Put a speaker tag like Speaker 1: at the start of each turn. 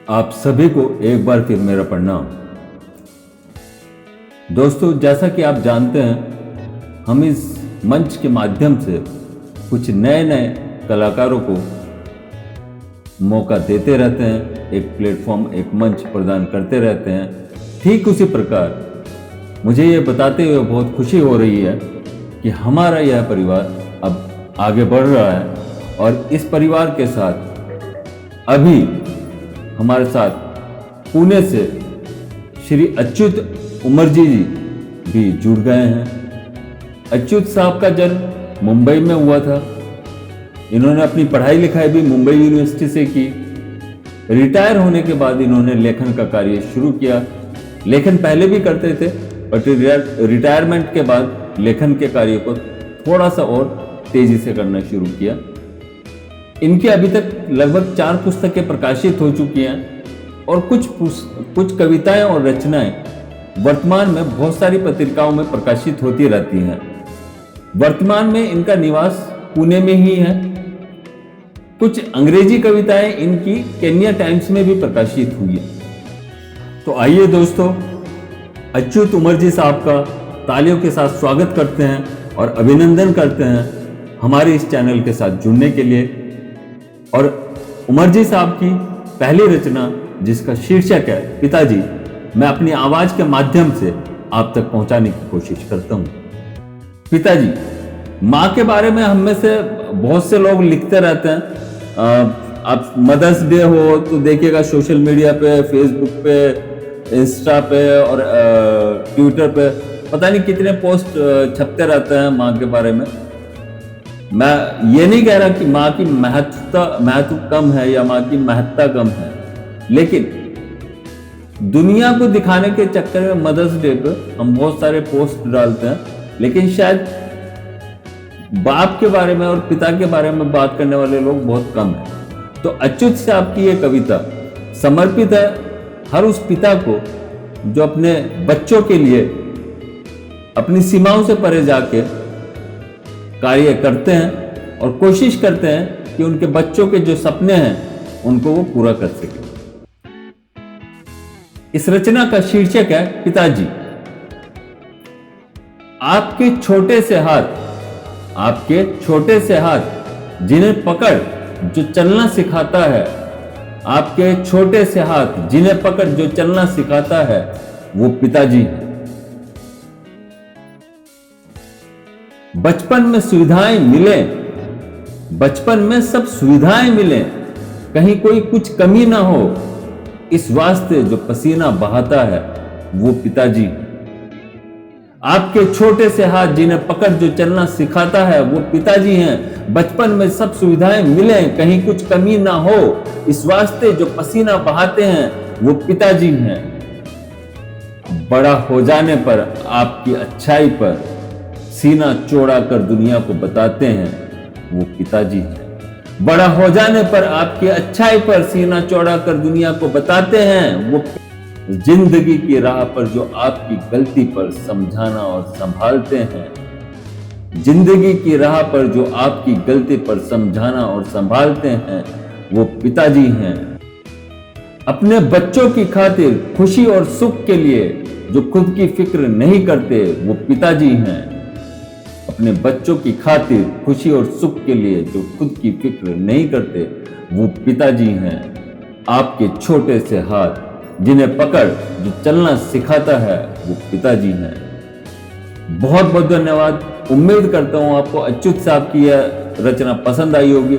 Speaker 1: आप सभी को एक बार फिर मेरा प्रणाम। दोस्तों, जैसा कि आप जानते हैं, हम इस मंच के माध्यम से कुछ नए नए कलाकारों को मौका देते रहते हैं, एक प्लेटफॉर्म, एक मंच प्रदान करते रहते हैं। ठीक उसी प्रकार मुझे ये बताते हुए बहुत खुशी हो रही है कि हमारा यह परिवार अब आगे बढ़ रहा है और इस परिवार के साथ अभी हमारे साथ पुणे से श्री अच्युत उमरजी जी भी जुड़ गए हैं। अच्युत साहब का जन्म मुंबई में हुआ था। इन्होंने अपनी पढ़ाई लिखाई भी मुंबई यूनिवर्सिटी से की। रिटायर होने के बाद इन्होंने लेखन का कार्य शुरू किया। लेखन पहले भी करते थे, बट रिटायरमेंट के बाद लेखन के कार्य को थोड़ा सा और तेजी से करना शुरू किया। इनकी अभी तक लगभग 4 पुस्तकें प्रकाशित हो चुकी हैं और कुछ कविताएं और रचनाएं वर्तमान में बहुत सारी पत्रिकाओं में प्रकाशित होती रहती हैं। वर्तमान में इनका निवास पुणे में ही है। कुछ अंग्रेजी कविताएं इनकी केन्या टाइम्स में भी प्रकाशित हुई है। तो आइए दोस्तों, अच्युत उमरजी साहब का तालियों के साथ स्वागत करते हैं और अभिनंदन करते हैं हमारे इस चैनल के साथ जुड़ने के लिए। और उमरजी साहब की पहली रचना, जिसका शीर्षक है पिताजी, मैं अपनी आवाज के माध्यम से आप तक पहुंचाने की कोशिश करता हूं। पिताजी, माँ के बारे में हम में से बहुत से लोग लिखते रहते हैं। आप मदर्स डे हो तो देखिएगा सोशल मीडिया पे, फेसबुक पे, इंस्टा पे और ट्विटर पे पता नहीं कितने पोस्ट छपते रहते हैं माँ के बारे में। मैं ये नहीं कह रहा कि माँ की महत्व कम है या माँ की महत्ता कम है, लेकिन दुनिया को दिखाने के चक्कर में मदर्स डे पे हम बहुत सारे पोस्ट डालते हैं, लेकिन शायद बाप के बारे में और पिता के बारे में बात करने वाले लोग बहुत कम हैं। तो अच्युत साहब की ये कविता समर्पित है हर उस पिता को जो अपने बच्चों के लिए अपनी सीमाओं से परे जाके कार्य करते हैं और कोशिश करते हैं कि उनके बच्चों के जो सपने हैं उनको वो पूरा कर सके। इस रचना का शीर्षक है पिताजी। आपके छोटे से हाथ जिन्हें पकड़ जो चलना सिखाता है, आपके छोटे से हाथ जिन्हें पकड़ जो चलना सिखाता है, वो पिताजी है। बचपन में सब सुविधाएं मिले, कहीं कोई कुछ कमी ना हो, इस वास्ते जो पसीना बहाता है वो पिताजी। आपके छोटे से हाथ जिन्हें पकड़ जो चलना सिखाता है वो पिताजी हैं। बचपन में सब सुविधाएं मिले, कहीं कुछ कमी ना हो, इस वास्ते जो पसीना बहाते हैं वो पिताजी हैं। बड़ा हो जाने पर आपकी अच्छाई पर सीना चौड़ा कर दुनिया को बताते हैं वो पिताजी हैं। बड़ा हो जाने पर आपकी अच्छाई पर सीना चौड़ा कर दुनिया को बताते हैं वो। जिंदगी की राह पर जो आपकी गलती पर समझाना और संभालते हैं, जिंदगी की राह पर जो आपकी गलती पर समझाना और संभालते हैं वो पिताजी हैं। अपने बच्चों की खातिर खुशी और सुख के लिए जो खुद की फिक्र नहीं करते वो पिताजी हैं। अपने बच्चों की खातिर खुशी और सुख के लिए जो खुद की फिक्र नहीं करते वो पिताजी हैं। आपके छोटे से हाथ जिन्हें पकड़ जो चलना सिखाता है वो पिताजी हैं। बहुत बहुत धन्यवाद। उम्मीद करता हूं आपको अच्युत साहब की यह रचना पसंद आई होगी।